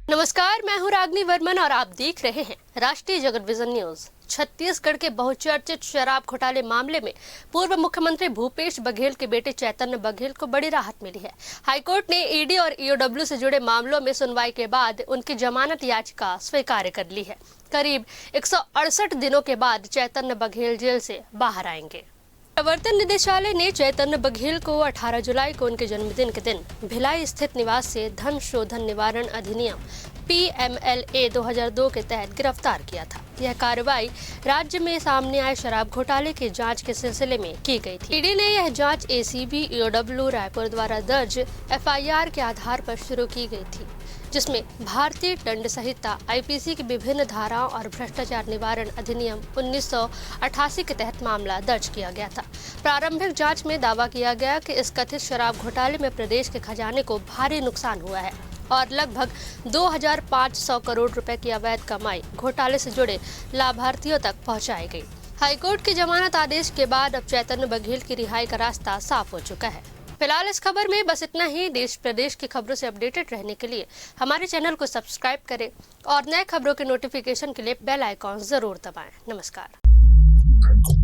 नमस्कार, मैं हूं रागनी वर्मन और आप देख रहे हैं राष्ट्रीय जगत विजन न्यूज। छत्तीसगढ़ के बहुचर्चित शराब घोटाले मामले में पूर्व मुख्यमंत्री भूपेश बघेल के बेटे चैतन्य बघेल को बड़ी राहत मिली है। हाईकोर्ट ने ईडी और ईओडब्ल्यू से जुड़े मामलों में सुनवाई के बाद उनकी जमानत याचिका स्वीकार कर ली है। करीब 168 दिनों के बाद चैतन्य बघेल जेल से बाहर आएंगे। प्रवर्तन निदेशालय ने चैतन्य बघेल को 18 जुलाई को उनके जन्मदिन के दिन भिलाई स्थित निवास से धन शोधन निवारण अधिनियम PMLA 2002 के तहत गिरफ्तार किया था। यह कार्रवाई राज्य में सामने आए शराब घोटाले की जांच के सिलसिले में की गई थी। ईडी ने यह जांच ACB EOW रायपुर द्वारा दर्ज FIR के आधार पर शुरू की गई थी, जिसमें भारतीय दंड संहिता IPC की विभिन्न धाराओं और भ्रष्टाचार निवारण अधिनियम 1988 के तहत मामला दर्ज किया गया था। प्रारंभिक जांच में दावा किया गया कि इस कथित शराब घोटाले में प्रदेश के खजाने को भारी नुकसान हुआ है और लगभग 2500 करोड़ रुपए की अवैध कमाई घोटाले से जुड़े लाभार्थियों तक पहुंचाई गई। हाईकोर्ट के जमानत आदेश के बाद अब चैतन्य बघेल की रिहाई का रास्ता साफ हो चुका है। फिलहाल इस खबर में बस इतना ही। देश प्रदेश की खबरों से अपडेटेड रहने के लिए हमारे चैनल को सब्सक्राइब करें और नए खबरों के नोटिफिकेशन के लिए बेल आइकॉन जरूर दबाएं। नमस्कार।